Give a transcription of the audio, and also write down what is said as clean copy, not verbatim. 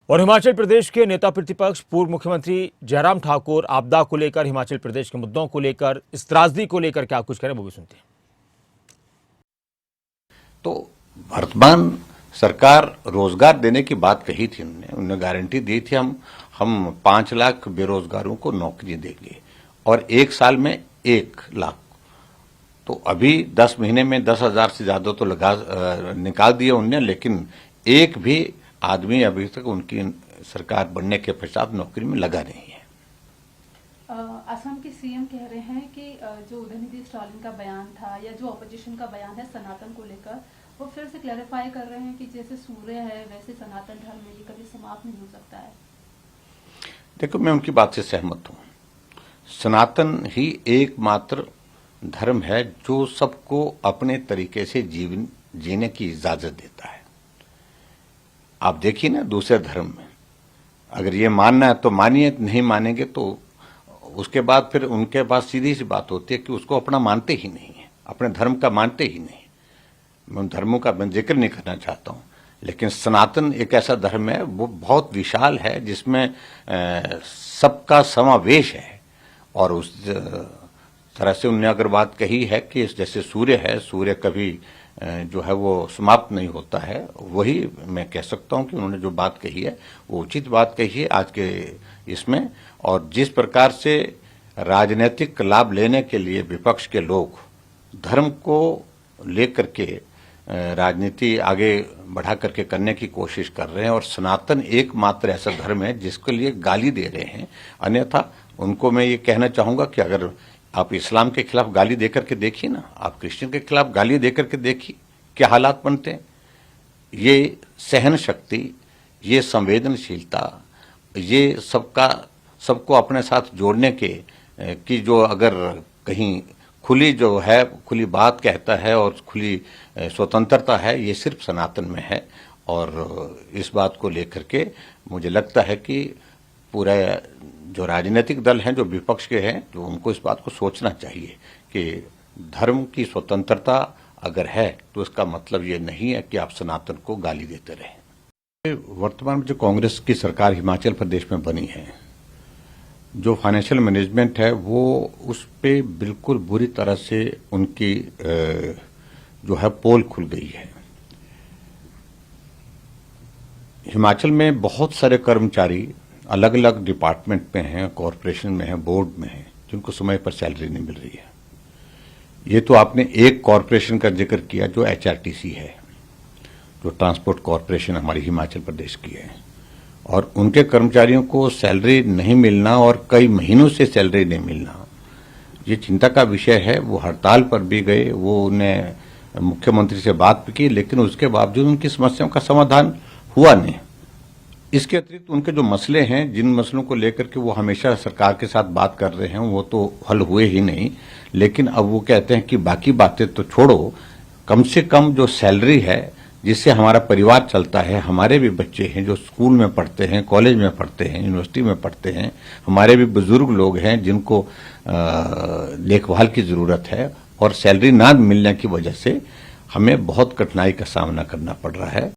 और हिमाचल प्रदेश के नेता प्रतिपक्ष पूर्व मुख्यमंत्री जयराम ठाकुर आपदा को लेकर, हिमाचल प्रदेश के मुद्दों को लेकर, इस त्रासदी को लेकर क्या कुछ करें वो भी सुनते हैं। तो वर्तमान सरकार रोजगार देने की बात कही थी, उन्होंने गारंटी दी थी हम 5 लाख बेरोजगारों को नौकरी देंगे और 1 साल में 1 लाख। तो अभी 10 महीने में 10,000 से ज्यादा तो निकाल दिए उनने, लेकिन एक भी आदमी अभी तक उनकी सरकार बनने के पश्चात नौकरी में लगा नहीं है। असम के सीएम कह रहे हैं कि जो उदयनिधि स्टालिन का बयान था या जो ऑपोजिशन का बयान है सनातन को लेकर, वो फिर से क्लैरिफाई कर रहे हैं कि जैसे सूर्य है वैसे सनातन धर्म ये कभी समाप्त नहीं हो सकता है। देखो, मैं उनकी बात से सहमत हूं। सनातन ही एकमात्र धर्म है जो सबको अपने तरीके से जीवन जीने की इजाजत देता है। आप देखिए ना, दूसरे धर्म में अगर ये मानना है तो मानिए, नहीं मानेंगे तो उसके बाद फिर उनके पास सीधी सी बात होती है कि उसको अपना मानते ही नहीं है, अपने धर्म का मानते ही नहीं। मैं उन धर्मों का जिक्र नहीं करना चाहता हूं, लेकिन सनातन एक ऐसा धर्म है, वो बहुत विशाल है, जिसमें सबका समावेश है। और उस तरह से उन्होंने अगर बात कही है कि जैसे सूर्य है, सूर्य कभी जो है वो समाप्त नहीं होता है, वही मैं कह सकता हूं कि उन्होंने जो बात कही है वो उचित बात कही है आज के इसमें। और जिस प्रकार से राजनीतिक लाभ लेने के लिए विपक्ष के लोग धर्म को लेकर के राजनीति आगे बढ़ा करके करने की कोशिश कर रहे हैं, और सनातन एकमात्र ऐसा धर्म है जिसके लिए गाली दे रहे हैं। अन्यथा उनको मैं ये कहना चाहूंगा कि अगर आप इस्लाम के खिलाफ गाली देकर के देखिए ना, आप क्रिश्चियन के खिलाफ गाली देकर के देखिए क्या हालात बनते हैं। ये सहन शक्ति, ये संवेदनशीलता, ये सबको अपने साथ जोड़ने की जो अगर कहीं खुली जो है, खुली बात कहता है और खुली स्वतंत्रता है, ये सिर्फ सनातन में है। और इस बात को लेकर के मुझे लगता है कि पूरा जो राजनीतिक दल हैं, जो विपक्ष के हैं, तो उनको इस बात को सोचना चाहिए कि धर्म की स्वतंत्रता अगर है तो इसका मतलब ये नहीं है कि आप सनातन को गाली देते रहें। वर्तमान में जो कांग्रेस की सरकार हिमाचल प्रदेश में बनी है, जो फाइनेंशियल मैनेजमेंट है वो उस पे बिल्कुल बुरी तरह से उनकी जो है पोल खुल गई है। हिमाचल में बहुत सारे कर्मचारी अलग अलग डिपार्टमेंट में हैं, कॉरपोरेशन में हैं, बोर्ड में हैं, जिनको समय पर सैलरी नहीं मिल रही है। ये तो आपने एक कॉरपोरेशन का जिक्र किया जो HRTC है, जो ट्रांसपोर्ट कॉरपोरेशन हमारी हिमाचल प्रदेश की है, और उनके कर्मचारियों को सैलरी नहीं मिलना और कई महीनों से सैलरी नहीं मिलना, ये चिंता का विषय है। वो हड़ताल पर भी गए, वो उन्हें मुख्यमंत्री से बात भी की, लेकिन उसके बावजूद उनकी समस्याओं का समाधान हुआ नहीं। इसके अतिरिक्त उनके जो मसले हैं, जिन मसलों को लेकर के वो हमेशा सरकार के साथ बात कर रहे हैं, वो तो हल हुए ही नहीं। लेकिन अब वो कहते हैं कि बाकी बातें तो छोड़ो, कम से कम जो सैलरी है जिससे हमारा परिवार चलता है, हमारे भी बच्चे हैं जो स्कूल में पढ़ते हैं, कॉलेज में पढ़ते हैं, यूनिवर्सिटी में पढ़ते हैं, हमारे भी बुजुर्ग लोग हैं जिनको देखभाल की जरूरत है, और सैलरी ना मिलने की वजह से हमें बहुत कठिनाई का सामना करना पड़ रहा है।